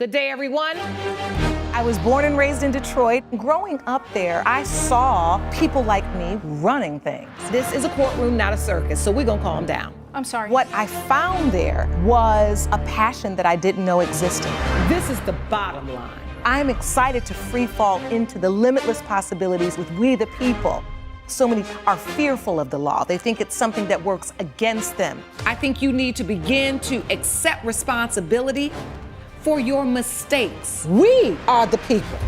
Good day, everyone. I was born and raised in Detroit. Growing up there, I saw people like me running things. This is a courtroom, not a circus, so we're gonna calm down. I'm sorry. What I found there was a passion that I didn't know existed. This is the bottom line. I'm excited to free fall into the limitless possibilities with we the people. So many are fearful of the law. They think it's something that works against them. I think you need to begin to accept responsibility for your mistakes. We are the people.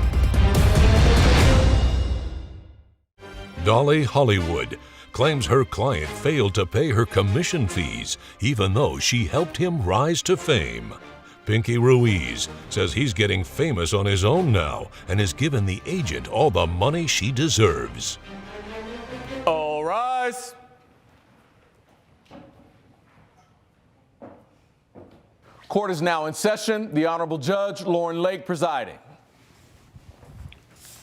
Dolly Hollywood claims her client failed to pay her commission fees, even though she helped him rise to fame. Pinky Ruiz says he's getting famous on his own now and has given the agent all the money she deserves. All rise. Court is now in session. The Honorable Judge Lauren Lake presiding.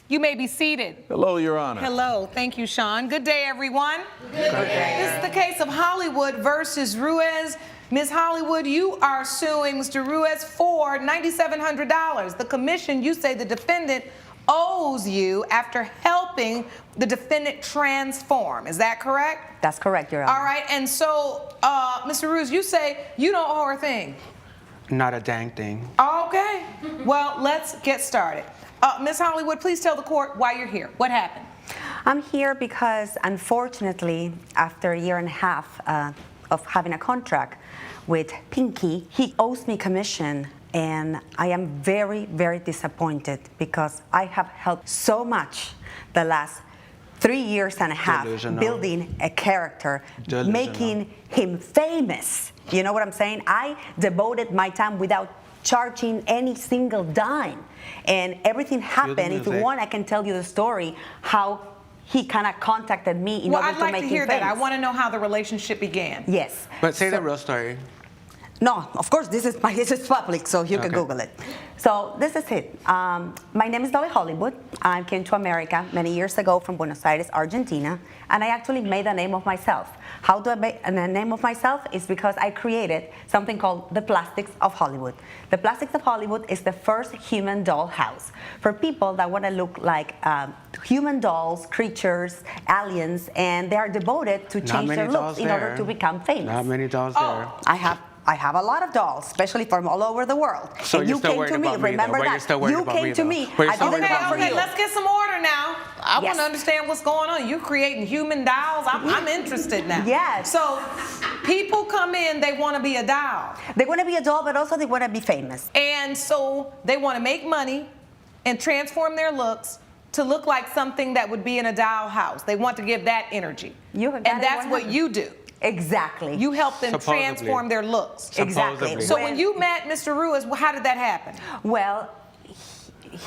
You may be seated. Hello, Your Honor. Hello, thank you, Sean. Good day, everyone. Good day. This is the case of Hollywood versus Ruiz. Ms. Hollywood, you are suing Mr. Ruiz for $9,700. The commission, you say the defendant owes you after helping the defendant transform. Is that correct? That's correct, Your Honor. All right, and so, Mr. Ruiz, you say you don't owe her a thing. Not a dang thing. Okay, well, let's get started. Ms. Hollywood, please tell the court why you're here. What happened? I'm here because, unfortunately, after a year and a half of having a contract with Pinky, he owes me commission, and I am very, very disappointed because I have helped so much the last 3 years and a half building a character, making him famous. You know what I'm saying? I devoted my time without charging any single dime, and everything happened. If you want, I can tell you the story how he kind of contacted me in order to make him famous. Well, I'd like to hear that. I want to know how the relationship began. Yes. But say the real story. No, of course, this is public, so you can Google it. So this is it. My name is Dolly Hollywood. I came to America many years ago from Buenos Aires, Argentina, and I actually made a name of myself. How do I make a name of myself? Is because I created something called the Plastics of Hollywood. The Plastics of Hollywood is the first human doll house for people that want to look like human dolls, creatures, aliens, and they are devoted to change their looks in order to become famous. Not many dolls there. I have a lot of dolls, especially from all over the world. So and you came to me, remember that? You came to me. I didn't come for you. Okay, let's get some order now. I want to Yes. understand what's going on. You're creating human dolls. I'm interested now. Yes. So people come in, they want to be a doll. They want to be a doll, but also they want to be famous. And so they want to make money and transform their looks to look like something that would be in a doll house. They want to give that energy. You got and that's what you do. Exactly. You help them Supposedly. transform their looks. Exactly. So when you met Mr. Ruiz, how did that happen? Well,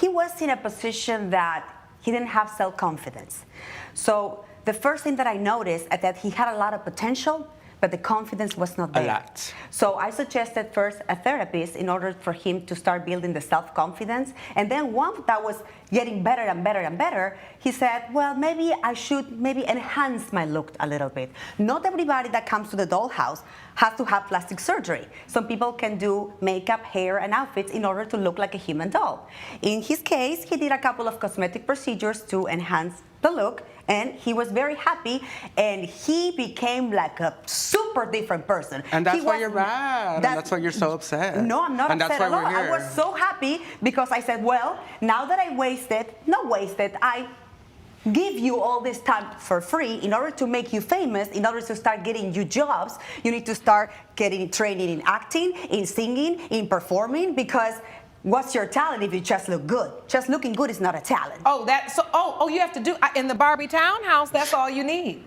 he was in a position that he didn't have self-confidence. So the first thing that I noticed is that he had a lot of potential, but the confidence was not there. A lot. So I suggested first a therapist in order for him to start building the self-confidence. And then once that was getting better and better and better, he said, well, maybe I should enhance my look a little bit. Not everybody that comes to the dollhouse has to have plastic surgery. Some people can do makeup, hair, and outfits in order to look like a human doll. In his case, he did a couple of cosmetic procedures to enhance the look, and he was very happy, and he became like a super different person. And that's why you're mad, and that's why you're so upset. No, I'm not and upset that's why at all. we're here. I was so happy because I said, well, now that I give you all this time for free in order to make you famous, in order to start getting you jobs, you need to start getting training in acting, in singing, in performing, because what's your talent if you just look good? Just looking good is not a talent. You have to do in the Barbie townhouse. That's all you need.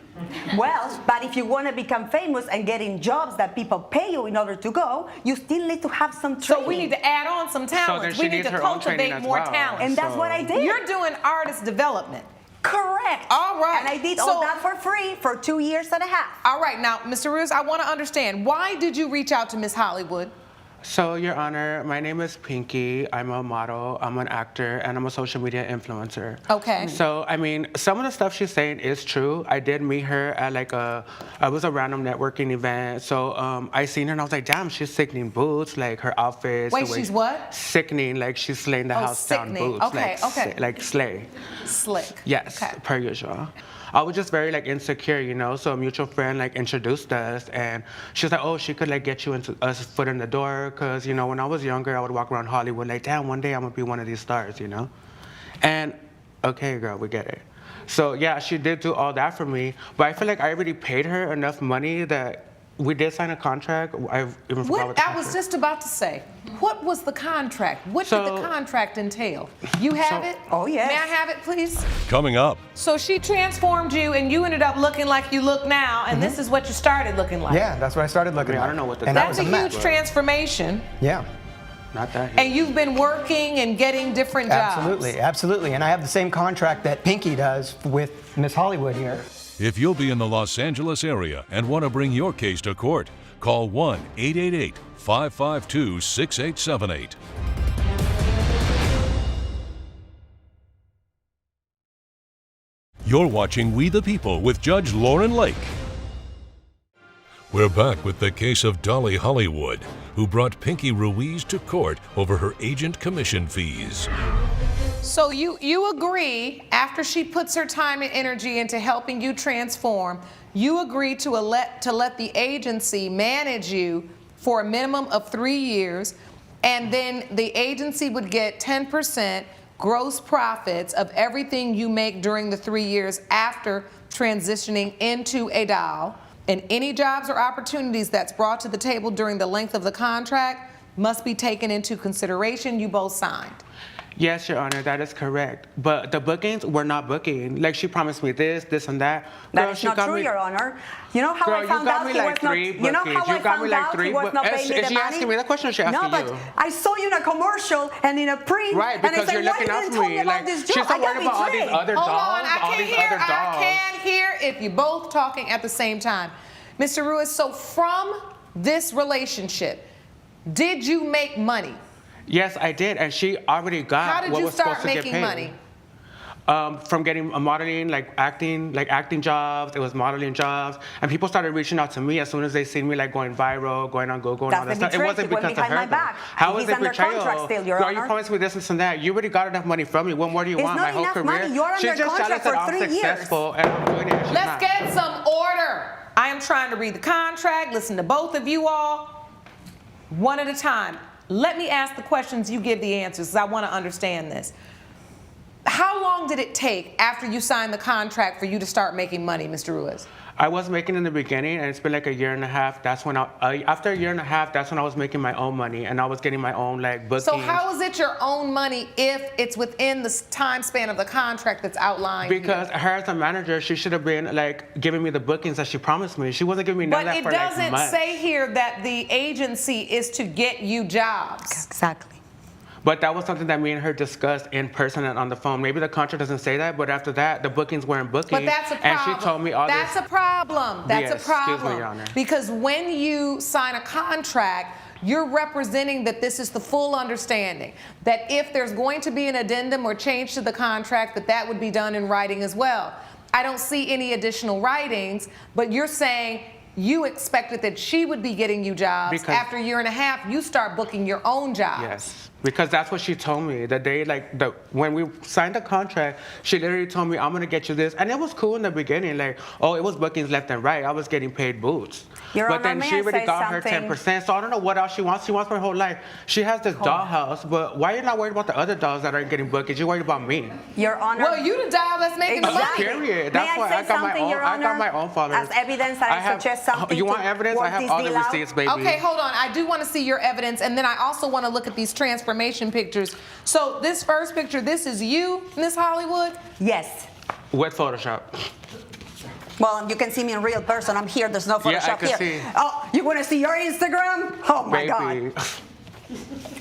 Well, but if you want to become famous and getting jobs that people pay you in order to go, you still need to have some training. So we need to add on some talents. We need to cultivate more talent. And that's what I did. You're doing artist development. Correct. All right. And I did all that for free for 2 years and a half. All right. Now, Mr. Ruiz, I want to understand, why did you reach out to Miss Hollywood So, Your Honor, my name is Pinky. I'm a model, I'm an actor, and I'm a social media influencer. Okay. So, I mean, some of the stuff she's saying is true. I did meet her at it was a random networking event. So, I seen her and I was like, damn, she's sickening boots, like her outfits. Wait, she's what? Sickening, like she's slaying the house down sickening. boots. Okay, okay. Like slay. Slick. Yes, Okay. per usual. I was just very like insecure, you know. So a mutual friend like introduced us, and she was like, "Oh, she could like get you into us foot in the door," because you know when I was younger, I would walk around Hollywood like, "Damn, one day I'm gonna be one of these stars," you know. And okay, girl, we get it. So yeah, she did do all that for me, but I feel like I already paid her enough money that we did sign a contract. I even forgot what the I was contract. just about to say, what was the contract? What did So- the contract entail? You have it? Oh, yes. May I have it, please? Coming up, So she transformed you, and you ended up looking like you look now, and this is what you started looking like. Yeah, that's what I started looking I mean, I like. don't know what the And that That's was a a huge mess. transformation, Yeah, Not that. and you've been working and getting different jobs. absolutely, absolutely. And I have the same contract that Pinky does with Miss Hollywood here. if you'll be in the Los Angeles area and want to bring your case to court, call 1-888-552-6878. You're watching We the People with Judge Lauren Lake. We're back with the case of Dolly Hollywood, who brought Pinky Ruiz to court over her agent commission fees. So you agree, after she puts her time and energy into helping you transform, you agree to let the agency manage you for a minimum of 3 years, and then the agency would get 10% gross profits of everything you make during the 3 years after transitioning into a doll, and any jobs or opportunities that's brought to the table during the length of the contract must be taken into consideration. You both signed. Yes, Your Honor, that is correct. But the bookings were not booking. Like she promised me this, and that. That Girl, is she not got true, me- Your Honor. You know how Girl, I you found got out me he like was not. three You know bookings. how You I got me found like out three he was book- not Is- paying me is the she money? asking me that question or is she No, asking but you? I saw you in a commercial and in a print. Right, and I because said, you're why looking you out didn't for tell me. me about Like, this she's job? so I worried got about all these betrayed. other Hold dolls, on, I all can't these hear. other dolls. I can't hear if you're both talking at the same time. Mr. Ruiz, so from this relationship, did you make money? Yes, I did, and she already got How did what you was start supposed to get making paid. money? From getting a modeling, like acting jobs. It was modeling jobs, and people started reaching out to me as soon as they seen me like going viral, going on Google, and That's all that the stuff. It betrayal. wasn't He went because of behind her. my though. back. How He's is it under betrayal? contract still, Your Girl, Honor. you promised me this and that. You already got enough money from me. What more do you It's want? not My whole enough career. money. You're She's under just jealous contract that for I'm 3 years. successful and I'm doing it. She's Let's not. get some order. I am trying to read the contract, listen to both of you all, one at a time. Let me ask the questions, you give the answers, because I want to understand this. How long did it take after you signed the contract for you to start making money, Mr. Ruiz? I was making in the beginning, and it's been like a year and a half. That's when after a year and a half, that's when I was making my own money, and I was getting my own like bookings. So how is it your own money if it's within the time span of the contract that's outlined here? Because her as a manager, she should have been like giving me the bookings that she promised me. She wasn't giving me none But of that it for doesn't like months. say here that the agency is to get you jobs. Exactly. But that was something that me and her discussed in person and on the phone. Maybe the contract doesn't say that, but after that, the bookings weren't booking. But that's a problem. And she told me all That's this. a problem. That's Yes, a excuse me, problem. Your Honor. Because when you sign a contract, you're representing that this is the full understanding. That if there's going to be an addendum or change to the contract, that would be done in writing as well. I don't see any additional writings, but you're saying you expected that she would be getting you jobs. Because- After a year and a half, you start booking your own jobs. Yes. Because that's what she told me. The day, when we signed the contract, she literally told me, I'm going to get you this. And it was cool in the beginning. Like, oh, it was bookings left and right. I was getting paid boots. Your But Honor, then may she I already say got her something? 10%. So I don't know what else she wants. She wants my whole life. She has this dollhouse, but why are you not worried about the other dolls that aren't getting bookings? You're worried about me. Your Honor. Well, you the doll that's making the money. Exactly. Period. May That's I why say I got my something, own. Your I got Honor? my own followers. As evidence that I suggest something You want to evidence? I work have this all the deal out? receipts, baby. Okay, hold on. I do want to see your evidence, and then I also want to look at these transformation pictures. So this first picture, this is you, Miss Hollywood? Yes. With Photoshop. Well, you can see me in real person. I'm here. There's no Yeah, I Photoshop can here. see. Oh, you want to see your Instagram? Oh my Baby. God.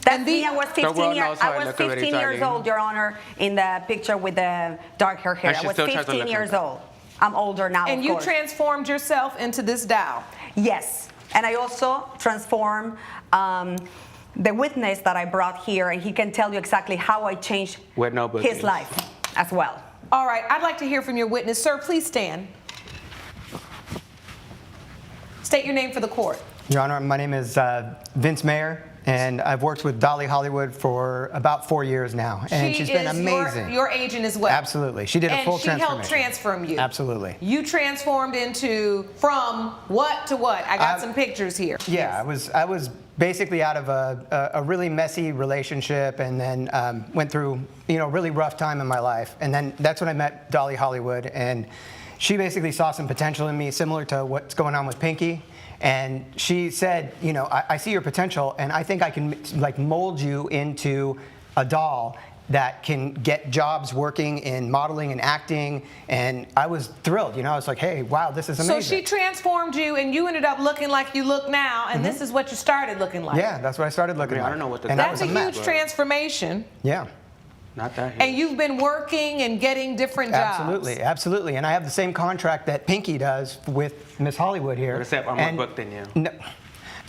That's me. I was The 15 world years. knows how I I was look already, 15 years darling. old, Your Honor, in the picture with the dark hair. And I she was still tries to 15 look years like old. I'm older now. And of you course. transformed yourself into this doll. Yes, and I also transform the witness that I brought here, and he can tell you exactly how I changed With no bookings. his life as well. All right, I'd like to hear from your witness. Sir, please stand. State your name for the court. Your Honor, my name is Vince Mayer, and I've worked with Dolly Hollywood for about 4 years now, and she's been amazing. Your agent as well. Absolutely. She did a full transformation. And she helped transform you. Absolutely. You transformed from what to what? I got some pictures here. Yeah, I was basically out of a really messy relationship, and then went through a really rough time in my life, and then that's when I met Dolly Hollywood, and she basically saw some potential in me, similar to what's going on with Pinky. And she said, I see your potential, and I think I can mold you into a doll that can get jobs working in modeling and acting. And I was thrilled. I was like, hey, wow, this is amazing. So she transformed you, and you ended up looking like you look now, and this is what you started looking like. Yeah, that's what I started looking like. I don't know what the and That's that was a huge mess. transformation. Yeah. Not that huge. And you've been working and getting different jobs. Absolutely, absolutely. And I have the same contract that Pinky does with Miss Hollywood here. Except I'm more booked than you. No,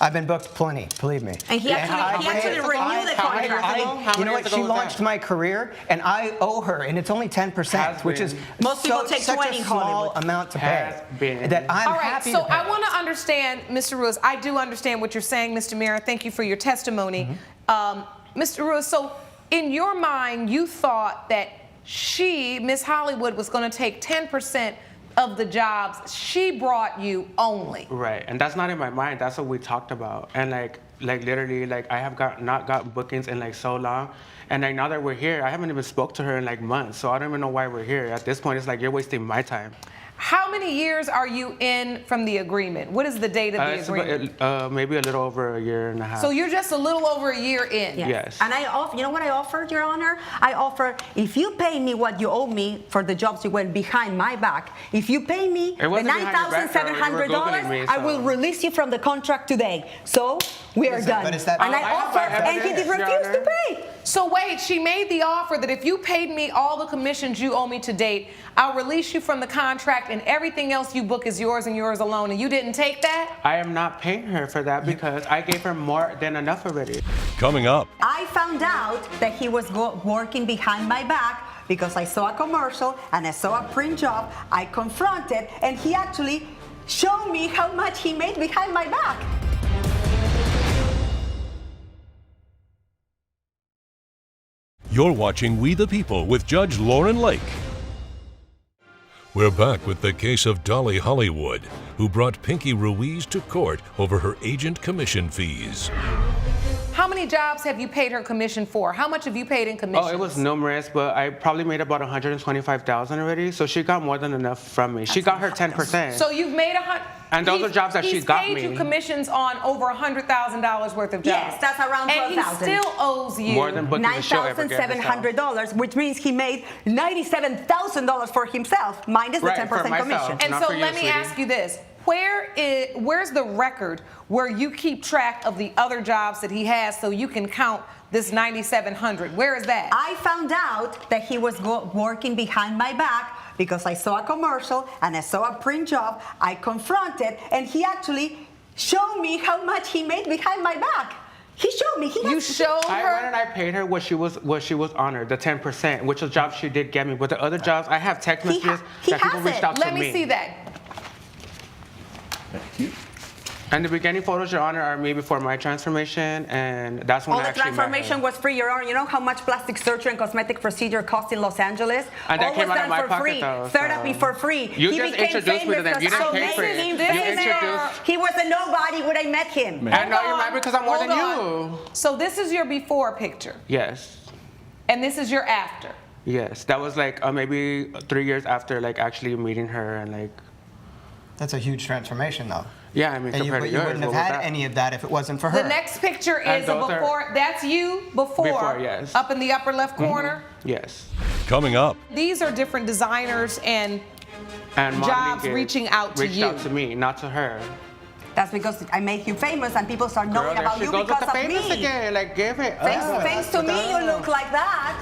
I've been booked plenty, believe me. And he actually renewed the contract. You know what? She launched my career, and I owe her, and it's only 10%, which is Most people take such 20 a in small Hollywood. amount to Has pay. been. That I'm All right, happy so to pay. I want to understand, Mr. Ruiz, I do understand what you're saying, Mr. Mira. Thank you for your testimony. Mr. Ruiz, so in your mind, you thought that Miss Hollywood, was going to take 10% of the jobs she brought you only. Right, and that's not in my mind. That's what we talked about. And literally, I have not got bookings in so long. And now that we're here, I haven't even spoke to her in months. So I don't even know why we're here. At this point, it's you're wasting my time. How many years are you in from the agreement? What is the date of the It's agreement? maybe a little over a year and a half. So you're just a little over a year in. Yes. And you know what I offered, Your Honor? I offered, if you pay me what you owe me for the jobs you went behind my back, if you pay me the wasn't behind your back, girl. You were Googling me, $9,700, I will so- release you from the contract today. So we are done. but is that- And I I have offered, my and he evidence, did Your refuse to Honor. pay. So wait, she made the offer that if you paid me all the commissions you owe me to date, I'll release you from the contract, and everything else you book is yours and yours alone, and you didn't take that? I am not paying her for that because I gave her more than enough already. Coming up, I found out that he was working behind my back because I saw a commercial and I saw a print job. I confronted, and he actually showed me how much he made behind my back. you're watching We the People with Judge Lauren Lake. We're back with the case of Dolly Hollywood, who brought Pinky Ruiz to court over her agent commission fees. How many jobs have you paid her commission for? How much have you paid in commissions? Oh, it was numerous, but I probably made about $125,000 alrety. So she got more than enough from me. She got her 10%. So you've made And those are jobs that she got He's paid me. you commissions on over $100,000 worth of jobs. Yes, that's around $12,000. And he still owes you More than booking the show ever get herself. $9,700, which means he made $97,000 for himself, minus the Right, 10% for myself. commission. And Not so for you, let me sweetie. ask you this. Where's the record where you keep track of the other jobs that he has so you can count this $9,700? Where is that? I found out that he was working behind my back because I saw a commercial and I saw a print job. I confronted, and he actually showed me how much he made behind my back. He showed me. You showed I her? went and I paid her what she was honored, the 10%, which was jobs she did get me. But the other jobs, I have text He messages he that people has reached it. out to Let me. me see that. And the beginning photos, Your Honor, are me before my transformation, and that's when All I the actually met transformation her. was free, Your Honor. You know how much plastic surgery and cosmetic procedure cost in Los Angeles? And that All came was out of done my for pocket, free. though, Therapy so- for free. You He just became introduced me to them. famous You didn't because pay for I it. made him You famous. introduced- He was a nobody when I met him. And now Hold you're mad on. because I'm more than Hold on. you. So this is your before picture, Yes. and this is your after. Yes. That was maybe 3 years after actually meeting her and That's a huge transformation, though. yeah, I mean And you, compared but to you yours. wouldn't have what was had that? any of that if it wasn't for her. The next picture And is a those are- before. That's you before. Before, yes. Up in the upper left corner. Yes. Coming up, These are different designers and And modeling Jobs gigs reaching out to reached you. out to me, not to her. That's because I made you famous and people start Girl, knowing there about she you goes with because the of famous me. again. Give it. Thanks to me, you look like that.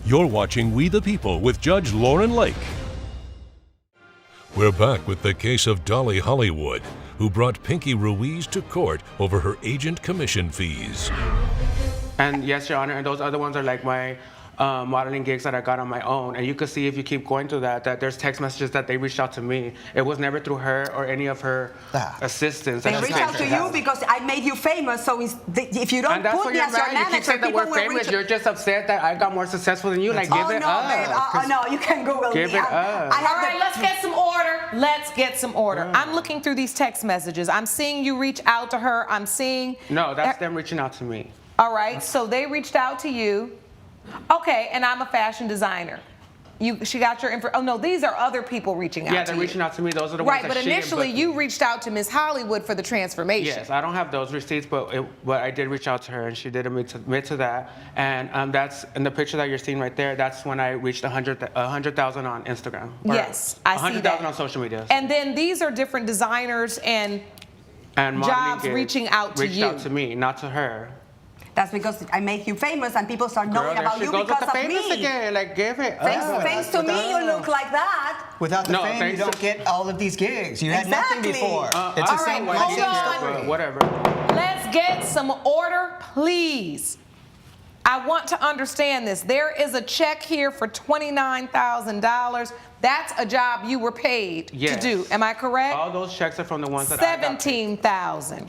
you're watching We the People with Judge Lauren Lake. We're back with the case of Dolly Hollywood, who brought Pinky Ruiz to court over her agent commission fees. And yes, Your Honor, and those other ones are like my modeling gigs that I got on my own. And you can see if you keep going through that there's text messages that they reached out to me. It was never through her or any of her assistants. They reached out to you because I made you famous, so if you don't and that's put what me you're as your mad. You keep manager, saying that people we're will famous. reach. You're just upset that I got more successful than you. Like, give it up. Babe. Oh, no, you can Google Give me. it up. I have All right, let's get some order. Let's get some order. I'm looking through these text messages. I'm seeing you reach out to her. I'm seeing... No, that's them reaching out to me. All right, so they reached out to you. Okay, and I'm a fashion designer. She got your info. Oh no, these are other people reaching out to you. Yeah, they're reaching out to me. Those are the ones right, that but she didn't initially book you me. reached out to Miss Hollywood for the transformation. Yes, I don't have those receipts, but I did reach out to her, and she did admit to that. And that's in the picture that you're seeing right there. That's when I reached 100,000 on Instagram. Yes, I see that. 100,000 on social media. And then these are different designers and modeling jobs gigs reaching out to you. Reached out to me, not to her. That's because I make you famous and people start knowing Girl, about there she you goes because with the of famous me. again. Like, give it up. Thanks to me, you look like that. Without the No, fame, you thanks don't to- get all of these gigs. You had nothing Exactly. before. It's all the right, same way. hold Same on. story. But whatever. Let's get some order, please. I want to understand this. There is a check here for $29,000. That's a job you were paid to Yes. do. Am I correct? All those checks are from the ones that I got paid. 17,000.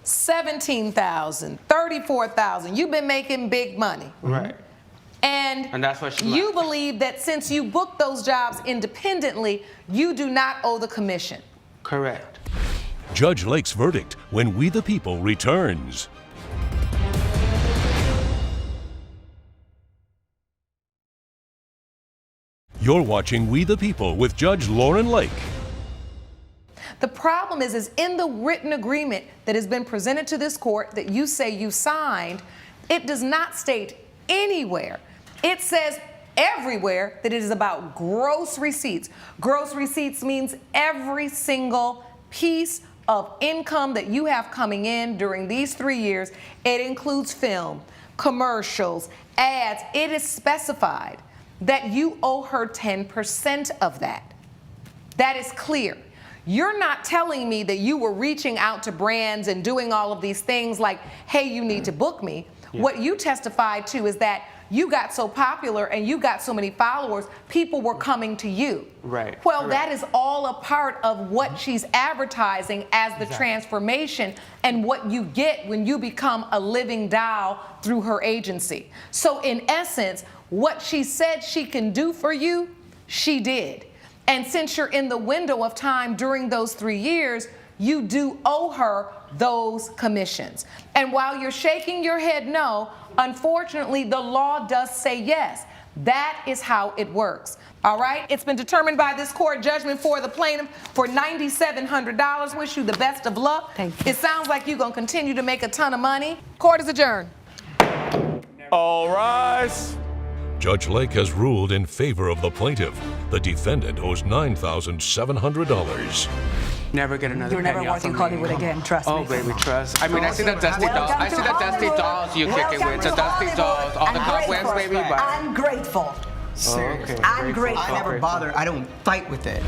17,000, 34,000. You've been making big money. Right. And that's what she you left. believe that since you booked those jobs independently, you do not owe the commission. Correct. Judge Lake's verdict when We the People returns. You're watching We the People with Judge Lauren Lake. The problem is in the written agreement that has been presented to this court that you say you signed, it does not state anywhere. It says everywhere that it is about gross receipts. Gross receipts means every single piece of income that you have coming in during these 3 years. It includes film, commercials, ads. It is specified that you owe her 10% of that. That is clear. You're not telling me that you were reaching out to brands and doing all of these things like, hey, you need to book me. Yeah. What you testified to is that you got so popular and you got so many followers, people were coming to you. Right. Well, Correct. that is all a part of what she's advertising as the transformation and what you get when you become a living doll through her agency. So in essence, what she said she can do for you, she did. And since you're in the window of time during those 3 years, you do owe her those commissions. And while you're shaking your head no, unfortunately, the law does say yes. That is how it works. All right? It's been determined by this court judgment for the plaintiff for $9,700. Wish you the best of luck. Thank you. It sounds like you're going to continue to make a ton of money. Court is adjourned. All rise. Judge Lake has ruled in favor of the plaintiff. The defendant owes $9,700. Never get another You're never penny off working of Hollywood me. again, trust me. Oh, baby, trust. I mean, I see the dusty dolls. Welcome I see to the dusty Hollywood. dolls you kick it Welcome with. The to dusty Hollywood. dolls. All the I'm cobwebs, grateful. baby. But I'm grateful. Seriously. okay. I'm grateful. I never bother. I don't fight with it.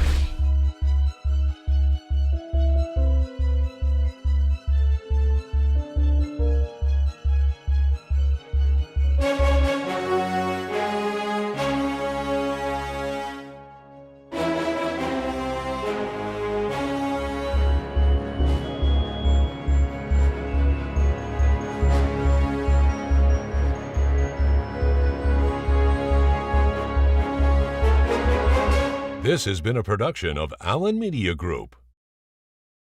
This has been a production of Allen Media Group.